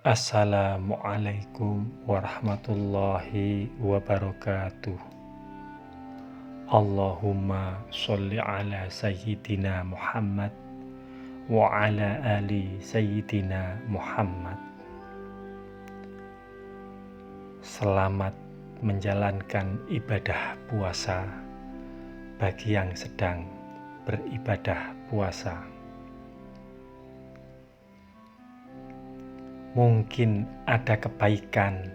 Assalamualaikum warahmatullahi wabarakatuh. Allahumma sholli ala sayyidina Muhammad wa ala ali sayyidina Muhammad. Selamat menjalankan ibadah puasa bagi yang sedang beribadah puasa. Mungkin ada kebaikan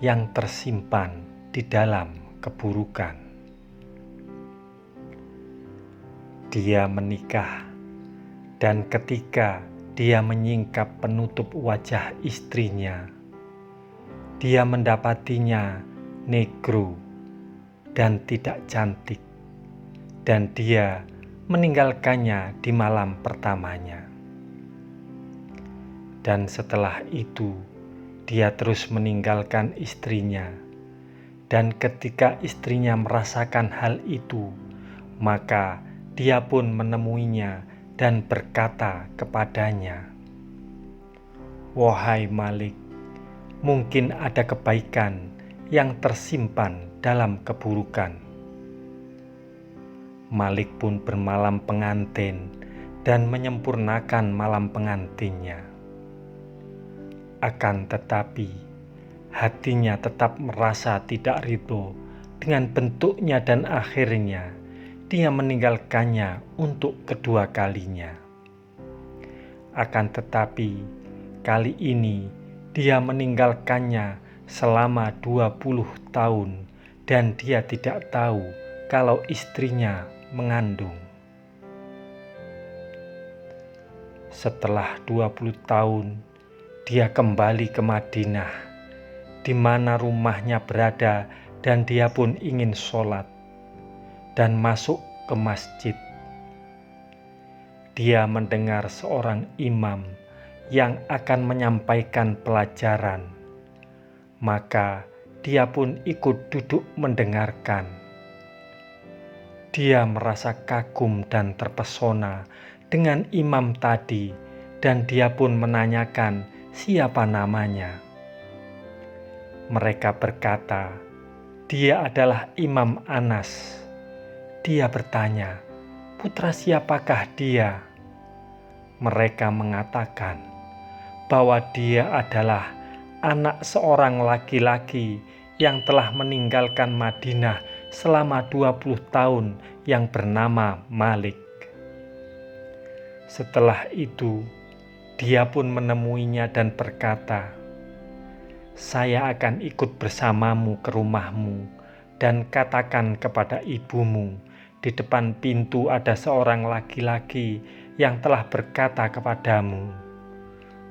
yang tersimpan di dalam keburukan. Dia menikah, dan ketika dia menyingkap penutup wajah istrinya, dia mendapatinya negro dan tidak cantik, dan dia meninggalkannya di malam pertamanya. Dan setelah itu, dia terus meninggalkan istrinya. Dan ketika istrinya merasakan hal itu, maka dia pun menemuinya dan berkata kepadanya, "Wahai Malik, mungkin ada kebaikan yang tersimpan dalam keburukan." Malik pun bermalam pengantin dan menyempurnakan malam pengantinnya. Akan tetapi, hatinya tetap merasa tidak ridho dengan bentuknya dan akhirnya dia meninggalkannya untuk kedua kalinya. Akan tetapi, kali ini dia meninggalkannya selama 20 tahun dan dia tidak tahu kalau istrinya mengandung. Setelah 20 tahun, dia kembali ke Madinah, di mana rumahnya berada, dan dia pun ingin sholat dan masuk ke masjid. Dia mendengar seorang imam yang akan menyampaikan pelajaran, maka dia pun ikut duduk mendengarkan. Dia merasa kagum dan terpesona dengan imam tadi, dan dia pun menanyakan siapa namanya. Mereka berkata, "Dia adalah Imam Anas." Dia bertanya, "Putra siapakah dia?" Mereka mengatakan bahwa dia adalah anak seorang laki-laki yang telah meninggalkan Madinah selama 20 tahun yang bernama Malik. Setelah itu, dia pun menemuinya dan berkata, "Saya akan ikut bersamamu ke rumahmu dan katakan kepada ibumu, di depan pintu ada seorang laki-laki yang telah berkata kepadamu,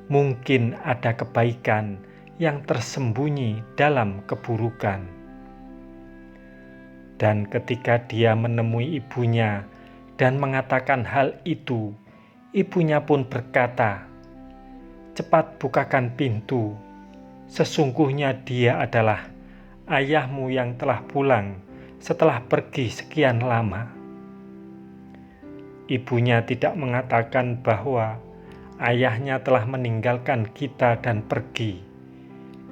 mungkin ada kebaikan yang tersembunyi dalam keburukan." Dan ketika dia menemui ibunya dan mengatakan hal itu, ibunya pun berkata, "Cepat bukakan pintu, sesungguhnya dia adalah ayahmu yang telah pulang setelah pergi sekian lama." Ibunya tidak mengatakan bahwa ayahnya telah meninggalkan kita dan pergi.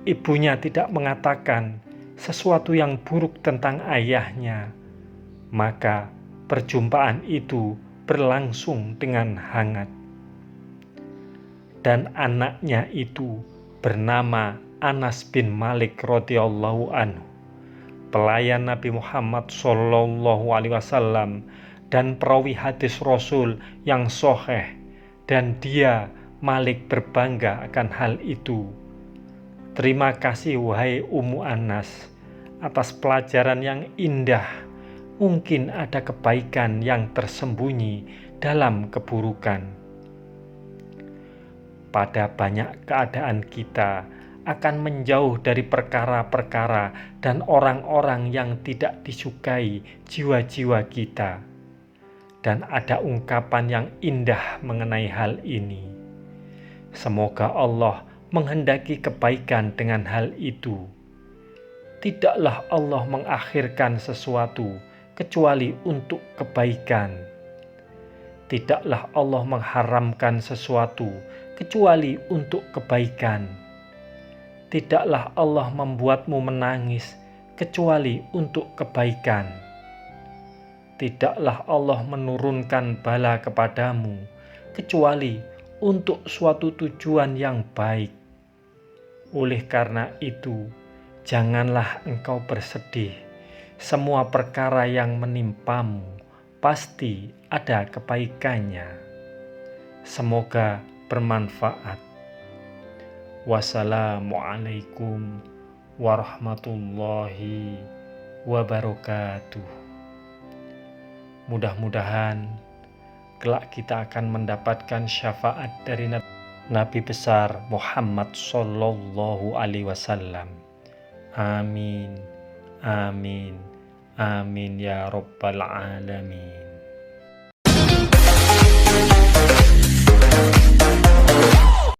Ibunya tidak mengatakan sesuatu yang buruk tentang ayahnya. Maka perjumpaan itu berlangsung dengan hangat. Dan anaknya itu bernama Anas bin Malik radhiyallahu anhu, pelayan Nabi Muhammad sallallahu alaihi wasallam dan perawi hadis Rasul yang sahih, dan dia Malik berbangga akan hal itu. "Terima kasih wahai Ummu Anas atas pelajaran yang indah. Mungkin ada kebaikan yang tersembunyi dalam keburukan." Pada banyak keadaan kita akan menjauh dari perkara-perkara dan orang-orang yang tidak disukai jiwa-jiwa kita. Dan ada ungkapan yang indah mengenai hal ini. Semoga Allah menghendaki kebaikan dengan hal itu. Tidaklah Allah mengakhirkan sesuatu kecuali untuk kebaikan. Tidaklah Allah mengharamkan sesuatu kecuali untuk kebaikan. Tidaklah Allah membuatmu menangis kecuali untuk kebaikan. Tidaklah Allah menurunkan bala kepadamu kecuali untuk suatu tujuan yang baik. Oleh karena itu, janganlah engkau bersedih. Semua perkara yang menimpamu pasti ada kebaikannya. Semoga bermanfaat. Wassalamualaikum warahmatullahi wabarakatuh. Mudah-mudahan kelak kita akan mendapatkan syafaat dari Nabi besar Muhammad Sallallahu Alaihi Wasallam. Amin, amin, amin ya Rabbal Alamin.